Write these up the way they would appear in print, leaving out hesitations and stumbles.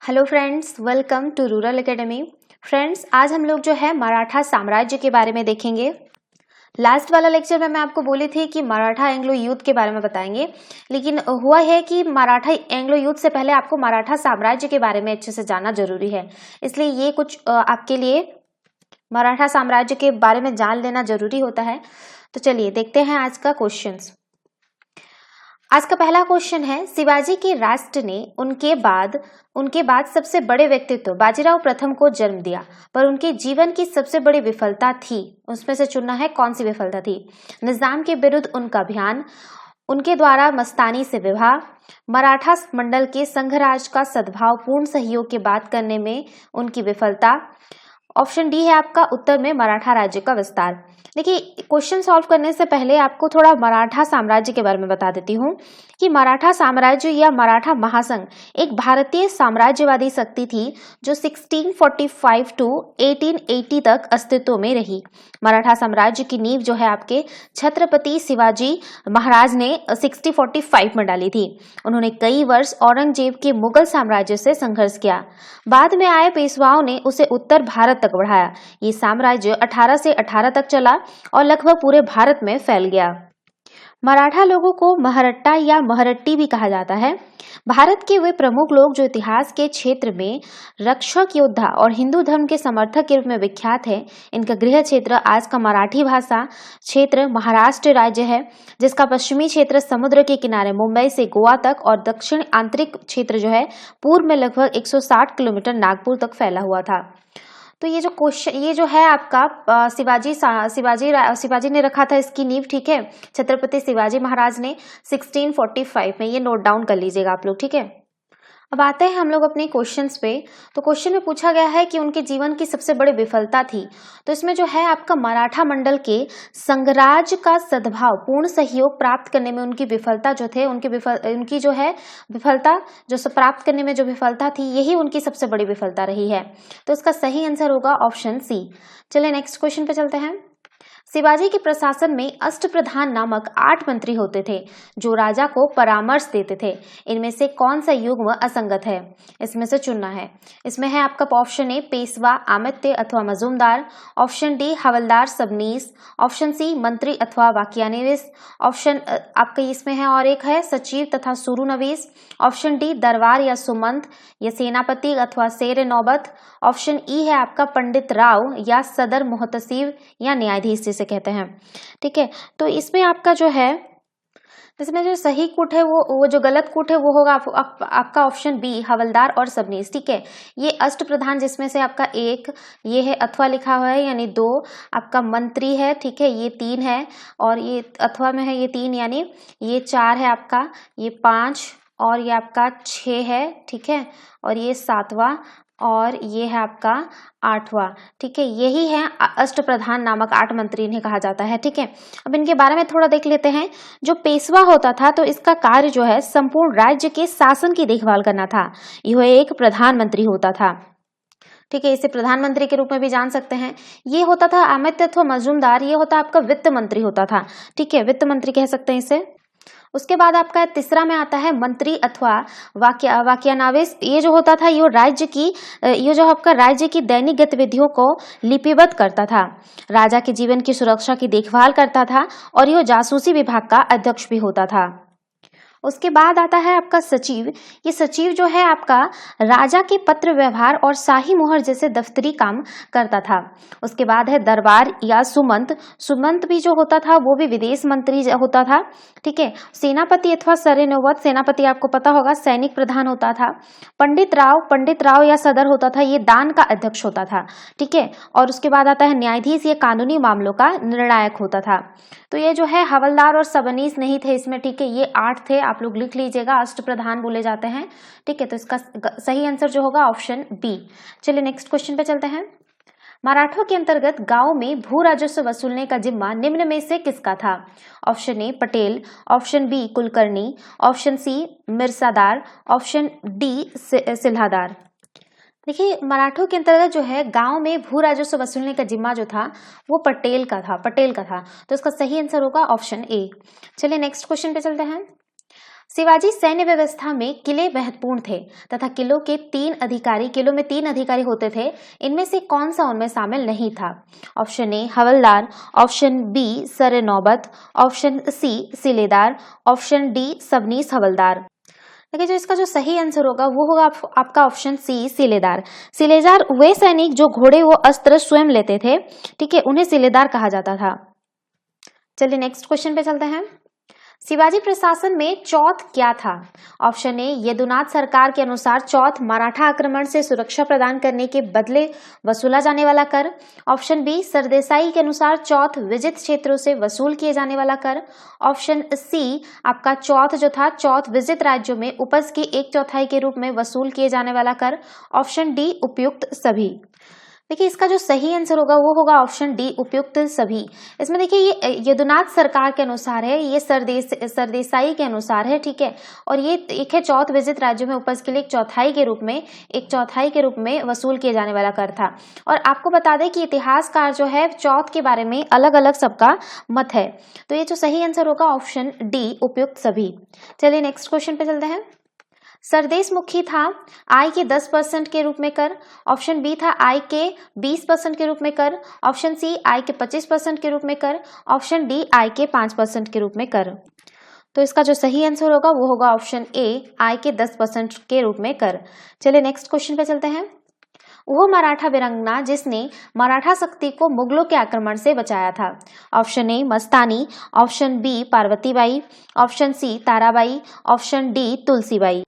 Hello friends, welcome to rural academy. Friends, आज हम लोग जो है मराठा साम्राज्य के बारे में देखेंगे। लास्ट वाला लेक्चर में मैं आपको बोली थी कि मराठा एंग्लो युद्ध के बारे में बताएंगे, लेकिन हुआ है कि मराठा एंग्लो युद्ध से पहले आपको मराठा साम्राज्य के बारे में अच्छे से जानना जरूरी है। इसलिए ये कुछ आपके लिए मराठा साम्राज्य के बारे में जान लेना जरूरी होता है। तो चलिए देखते हैं आज का क्वेश्चंस। आज का पहला क्वेश्चन है, शिवाजी के राष्ट्र ने उनके बाद सबसे बड़े व्यक्तित्व बाजीराव प्रथम को जन्म दिया, पर उनके जीवन की सबसे बड़ी विफलता थी। उसमें से चुनना है कौन सी विफलता थी। निजाम के विरुद्ध उनका अभियान, उनके द्वारा मस्तानी से विवाह, मराठा मंडल के संघराज का सद्भाव पूर्ण सहयोग की बात करने में उनकी विफलता। ऑप्शन डी है आपका उत्तर में मराठा राज्य का विस्तार। देखिए, क्वेश्चन सॉल्व करने से पहले आपको थोड़ा मराठा साम्राज्य के बारे में बता देती हूँ कि मराठा साम्राज्य या मराठा महासंघ एक भारतीय साम्राज्यवादी शक्ति थी जो 1645 टू 1880 तक अस्तित्व में रही। मराठा साम्राज्य की नींव जो है आपके छत्रपति शिवाजी महाराज ने 1645 में डाली थी। उन्होंने कई वर्ष औरंगजेब के मुगल साम्राज्य से संघर्ष किया। बाद में आए पेशवाओं ने उसे उत्तर भारत तक बढ़ाया। ये साम्राज्य 18 से 18 तक चला और लगभग पूरे भारत में फैल गया। मराठा लोगों को महरट्टा या महरट्टी भी कहा जाता है। भारत के वे प्रमुख लोग जो इतिहास के क्षेत्र में रक्षक योद्धा और हिंदू धर्म के समर्थक के रूप में विख्यात है। इनका गृह क्षेत्र आज का मराठी भाषा क्षेत्र महाराष्ट्र राज्य है, जिसका पश्चिमी क्षेत्र समुद्र के किनारे मुंबई से गोवा तक और दक्षिण आंतरिक क्षेत्र जो है पूर्व में लगभग 160 किलोमीटर नागपुर तक फैला हुआ था। तो ये जो क्वेश्चन ये जो है आपका शिवाजी ने रखा था इसकी नींव, ठीक है, छत्रपति शिवाजी महाराज ने 1645 में। ये नोट डाउन कर लीजिएगा आप लोग, ठीक है। अब आते हैं हम लोग अपने क्वेश्चंस पे। तो क्वेश्चन में पूछा गया है कि उनके जीवन की सबसे बड़ी विफलता थी। तो इसमें जो है आपका मराठा मंडल के संघराज का सद्भाव पूर्ण सहयोग प्राप्त करने में उनकी विफलता जो थे उनकी जो है विफलता जो प्राप्त करने में जो विफलता थी, यही उनकी सबसे बड़ी विफलता रही है। तो इसका सही आंसर होगा ऑप्शन सी। चलिए नेक्स्ट क्वेश्चन पे चलते हैं। शिवाजी के प्रशासन में अष्टप्रधान नामक 8 मंत्री होते थे जो राजा को परामर्श देते थे। इनमें से कौन सा युग्म असंगत है, इसमें से चुनना है। इसमें है आपका ऑप्शन ए पेशवा आमित्य अथवा मजूमदार, ऑप्शन डी हवलदार सबनीस, ऑप्शन सी मंत्री अथवा वाक्यानिविस, ऑप्शन आपका इसमें है और एक है सचिव तथा सुरुनवीस, ऑप्शन डी दरबार या सुमंत या सेनापति अथवा शेर नौबत, ऑप्शन ई है आपका पंडित राव या सदर मुहतसिब या न्यायाधीश जिसे कहते हैं, ठीक है। तो इसमें आपका जो है इसमें जो सही कूट है वो जो गलत कूट है वो होगा आपका ऑप्शन बी हवलदार और सबनीस, ठीक है। ये अष्टप्रधान जिसमें से आपका एक ये है अथवा लिखा हुआ है यानी 2, आपका मंत्री है, ठीक है, ये 3 है, और ये अथवा में है ये 3 यानी ये 4 है आपका, ये 5 और ये आपका 6 है, ठीक है, और ये 7वां और ये है आपका 8वां, ठीक है। यही है अष्टप्रधान नामक 8 मंत्री इन्हें कहा जाता है, ठीक है। अब इनके बारे में थोड़ा देख लेते हैं। जो पेशवा होता था तो इसका कार्य जो है संपूर्ण राज्य के शासन की देखभाल करना था। यह एक प्रधानमंत्री होता था, ठीक है, इसे प्रधानमंत्री के रूप में भी जान सकते हैं। ये होता था अमित्य अथवा मजूमदार, ये होता आपका वित्त मंत्री होता था, ठीक है, वित्त मंत्री कह सकते हैं इसे। उसके बाद आपका तीसरा में आता है मंत्री अथवा वाक्यानाविस। ये जो होता था ये जो आपका राज्य की दैनिक गतिविधियों को लिपिबद्ध करता था, राजा के जीवन की सुरक्षा की देखभाल करता था और यह जासूसी विभाग का अध्यक्ष भी होता था। उसके बाद आता है आपका सचिव। ये सचिव जो है आपका राजा के पत्र व्यवहार और शाही मोहर जैसे दफ्तरी काम करता था। उसके बाद है दरबार या सुमंत। सुमंत भी जो होता था वो भी विदेश मंत्री होता था, ठीक है। सेनापति अथवा सरेनोवत, सेनापति आपको पता होगा सैनिक प्रधान होता था। पंडित राव या सदर होता था, ये दान का अध्यक्ष होता था, ठीक है। और उसके बाद आता है न्यायाधीश, ये कानूनी मामलों का निर्णायक होता था। तो ये जो है हवलदार और सबनीस नहीं थे इसमें, ठीक है, ये 8 थे, आप लोग लिख लीजिएगा, अष्टप्रधान बोले जाते हैं, ठीक है। तो इसका सही आंसर जो होगा ऑप्शन बी। चलिए नेक्स्ट क्वेश्चन पे चलते हैं। मराठों के अंतर्गत गांव में भू राजस्व वसूलने का जिम्मा निम्न में से किसका था। Option A Patel, option B Kulkarni, option C मिर्सादार, ऑप्शन डी सिल्हादार। देखिए, मराठों के अंतर्गत जो है गांव में भू राजस्व वसूलने का जिम्मा जो था वो पटेल का था। तो इसका सही आंसर होगा ऑप्शन ए। चलिए नेक्स्ट क्वेश्चन पे चलते हैं। शिवाजी सैन्य व्यवस्था में किले महत्वपूर्ण थे तथा किलों में तीन अधिकारी होते थे। इनमें से कौन सा उनमें शामिल नहीं था? ऑप्शन ए हवलदार, ऑप्शन बी सर नौबत, ऑप्शन सी सिलेदार, ऑप्शन डी सबनीस हवलदार। देखिए जो इसका जो सही आंसर होगा वो होगा आपका ऑप्शन सी सिलेदार। सिलेदार वे सैनिक जो घोड़े व अस्त्र स्वयं लेते थे, ठीक है, उन्हें सिलेदार कहा जाता था। चलिए नेक्स्ट क्वेश्चन पे चलते हैं। शिवाजी प्रशासन में चौथ क्या था? ऑप्शन ए यदुनाथ सरकार के अनुसार चौथ मराठा आक्रमण से सुरक्षा प्रदान करने के बदले वसूला जाने वाला कर। ऑप्शन बी सरदेसाई के अनुसार चौथ विजित क्षेत्रों से वसूल किए जाने वाला कर। ऑप्शन सी आपका चौथ जो था चौथ विजित राज्यों में उपज की 1/4 के रूप में वसूल किए जाने वाला कर। ऑप्शन डी उपयुक्त सभी। देखिए इसका जो सही आंसर होगा वो होगा ऑप्शन डी उपयुक्त सभी। इसमें देखिए ये यदुनाथ सरकार के अनुसार है, ये सरदेसाई के अनुसार है, ठीक है, और ये एक है चौथ विजित राज्यों में उपज के लिए 1/4 के रूप में वसूल किए जाने वाला कर था। और आपको बता दें कि इतिहासकार जो है चौथ के बारे में अलग अलग सबका मत है, तो ये जो सही आंसर होगा ऑप्शन डी उपयुक्त सभी। चलिए नेक्स्ट क्वेश्चन पे चलते हैं। सरदेश मुखी था आय के 10% के रूप में कर। ऑप्शन बी था आय के 20% के रूप में कर। ऑप्शन सी आय के 25% के रूप में कर। ऑप्शन डी आय के 5% के रूप में कर। तो इसका जो सही आंसर होगा वो होगा ऑप्शन ए आय के 10% के रूप में कर। चलिए नेक्स्ट क्वेश्चन पे चलते हैं। वो मराठा वीरांगना जिसने मराठा शक्ति को मुगलों के आक्रमण से बचाया था। Option A Mastani, option B Parvatibai, option C Tarabai, option D Tulsibai.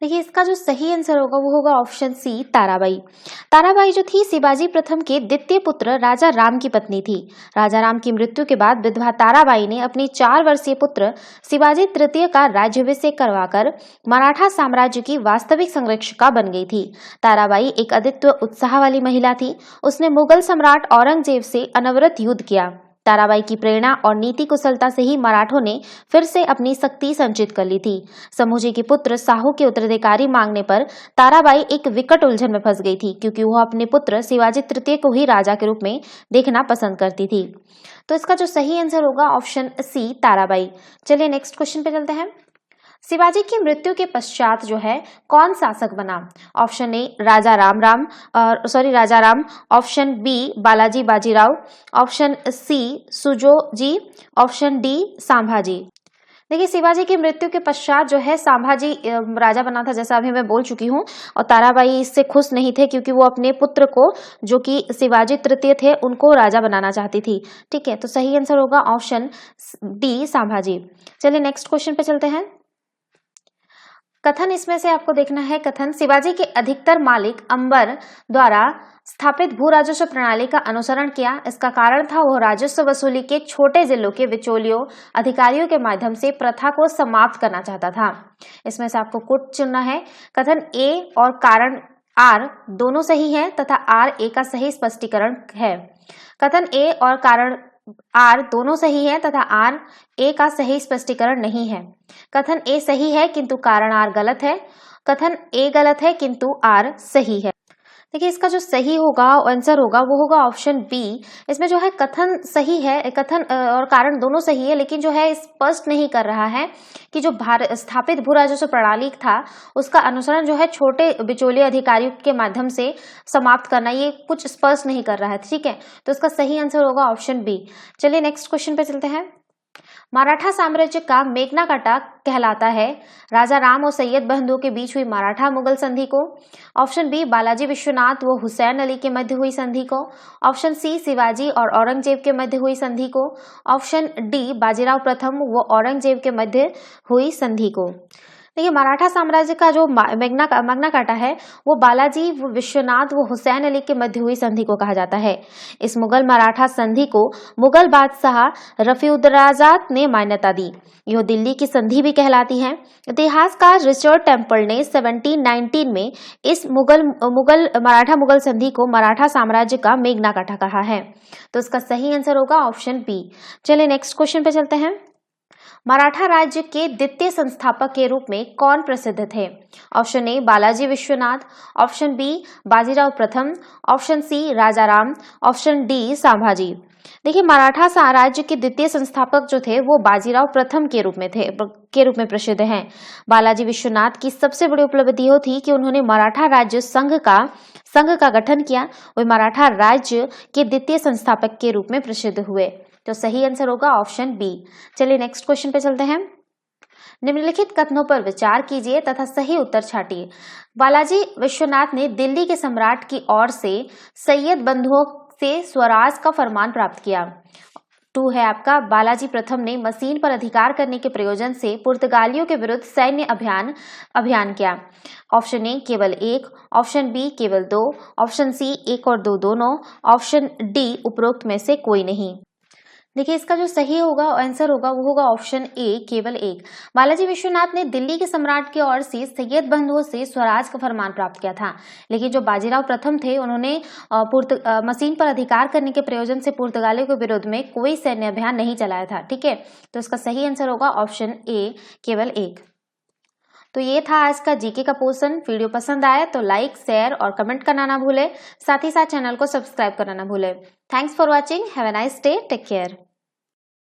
देखिए इसका जो सही आंसर होगा वो होगा ऑप्शन सी ताराबाई। ताराबाई जो थी शिवाजी प्रथम के द्वितीय पुत्र राजा राम की पत्नी थी। राजा राम की मृत्यु के बाद विधवा ताराबाई ने अपनी 4 वर्षीय पुत्र शिवाजी तृतीय का राज्याभिषेक करवाकर मराठा साम्राज्य की वास्तविक संरक्षिका बन गई थी। ताराबाई एक अद्वितीय उत्साह वाली महिला थी। उसने मुगल सम्राट औरंगजेब से अनवरत युद्ध किया। ताराबाई की प्रेरणा और नीति कुशलता से ही मराठों ने फिर से अपनी शक्ति संचित कर ली थी। समूजी के पुत्र साहू के उत्तराधिकारी मांगने पर ताराबाई एक विकट उलझन में फंस गई थी, क्योंकि वह अपने पुत्र शिवाजी तृतीय को ही राजा के रूप में देखना पसंद करती थी। तो इसका जो सही आंसर होगा ऑप्शन सी ताराबाई। चलिए नेक्स्ट क्वेश्चन पे चलते हैं। शिवाजी की मृत्यु के पश्चात जो है कौन शासक बना? Option A Raja Ram, option B Balaji Bajirao, option C Sujoji, option D Sambhaji. देखिए शिवाजी की मृत्यु के पश्चात जो है संभाजी राजा बना था, जैसा अभी मैं बोल चुकी हूँ, और ताराबाई इससे खुश नहीं थे क्योंकि वो अपने पुत्र को जो कि शिवाजी तृतीय थे उनको राजा बनाना चाहती थी। ठीक है, तो सही आंसर होगा ऑप्शन डी संभाजी। चलिए नेक्स्ट क्वेश्चन पे चलते हैं। कथन इसमें से आपको देखना है। कथन शिवाजी के अधिकतर मालिक अंबर द्वारा स्थापित भू राजस्व प्रणाली का अनुसरण किया। इसका कारण था वह राजस्व वसूली के छोटे जिलों के बिचौलियों अधिकारियों के माध्यम से प्रथा को समाप्त करना चाहता था। इसमें से आपको कोट चुनना है। कथन ए और कारण आर दोनों सही है तथा आर ए का सही स्पष्टीकरण है। कथन ए और कारण आर दोनों सही है तथा आर ए का सही स्पष्टीकरण नहीं है। कथन ए सही है किंतु कारण आर गलत है। कथन ए गलत है किंतु आर सही है। देखिए इसका जो सही होगा आंसर होगा वो होगा ऑप्शन बी। इसमें जो है कथन सही है, कथन और कारण दोनों सही है, लेकिन जो है स्पष्ट नहीं कर रहा है कि जो स्थापित भू राजस्व प्रणाली था उसका अनुसरण जो है छोटे बिचौलिए अधिकारियों के माध्यम से समाप्त करना, ये कुछ स्पष्ट नहीं कर रहा है। ठीक है, तो इसका सही आंसर होगा ऑप्शन बी। चलिए नेक्स्ट क्वेश्चन पे चलते हैं। मराठा साम्राज्य का मेघनाकाटा कहलाता है राजा राम और सैयद बंधुओं के बीच हुई मराठा मुगल संधि को। ऑप्शन बी बालाजी विश्वनाथ व हुसैन अली के मध्य हुई संधि को। ऑप्शन सी शिवाजी और औरंगजेब के मध्य हुई संधि को। ऑप्शन डी बाजीराव प्रथम व औरंगजेब के मध्य हुई संधि को। देखिए मराठा साम्राज्य का जो मैग्नाकाटा है वो बालाजी विश्वनाथ व हुसैन अली के मध्य हुई संधि को कहा जाता है। इस मुगल मराठा संधि को मुगल बादशाह रफीउद्दौलाजात ने मान्यता दी। यह दिल्ली की संधि भी कहलाती है। इतिहासकार रिचर्ड टेम्पल ने 1719 में इस मराठा मुगल संधि को मराठा साम्राज्य का मेघनाकाटा कहा है। तो इसका सही आंसर होगा ऑप्शन बी। चलिए नेक्स्ट क्वेश्चन पे चलते हैं। मराठा राज्य के द्वितीय संस्थापक के रूप में कौन प्रसिद्ध थे? Option A Balaji Vishwanath, option B Bajirao प्रथम, option C Raja Ram, option D Sambhaji. देखिए, मराठा साम्राज्य के द्वितीय संस्थापक जो थे वो बाजीराव प्रथम के रूप में प्रसिद्ध हैं। बालाजी विश्वनाथ की सबसे बड़ी उपलब्धि यह थी कि उन्होंने मराठा राज्य संघ का गठन किया। वे मराठा राज्य के द्वितीय संस्थापक के रूप में प्रसिद्ध हुए। तो सही आंसर होगा ऑप्शन बी। चलिए नेक्स्ट क्वेश्चन पे चलते हैं। निम्नलिखित कथनों पर विचार कीजिए तथा सही उत्तर छांटिए। बालाजी विश्वनाथ ने दिल्ली के सम्राट की ओर से सैयद बंधुओं से स्वराज का फरमान प्राप्त किया। 2 है आपका, बालाजी प्रथम ने मशीन पर अधिकार करने के प्रयोजन से पुर्तगालियों के विरुद्ध सैन्य अभियान किया। ऑप्शन ए केवल 1, ऑप्शन बी केवल 2, ऑप्शन सी 1 और 2 दोनों, ऑप्शन डी उपरोक्त में से कोई नहीं। देखिए, इसका जो सही होगा आंसर होगा वो होगा ऑप्शन ए केवल 1। बालाजी विश्वनाथ ने दिल्ली के सम्राट की ओर से सैयद बंधुओं से स्वराज का फरमान प्राप्त किया था, लेकिन जो बाजीराव प्रथम थे उन्होंने मशीन पर अधिकार करने के प्रयोजन से पुर्तगालियों के विरुद्ध में कोई सैन्य अभियान नहीं चलाया था। ठीक है, तो इसका सही आंसर होगा ऑप्शन ए केवल 1। तो ये था आज का जीके का पोर्शन। वीडियो पसंद आए तो लाइक, शेयर और कमेंट करना ना भूले। साथ ही साथ चैनल को सब्सक्राइब करना ना भूले। Thanks for watching. Have a nice day. Take care.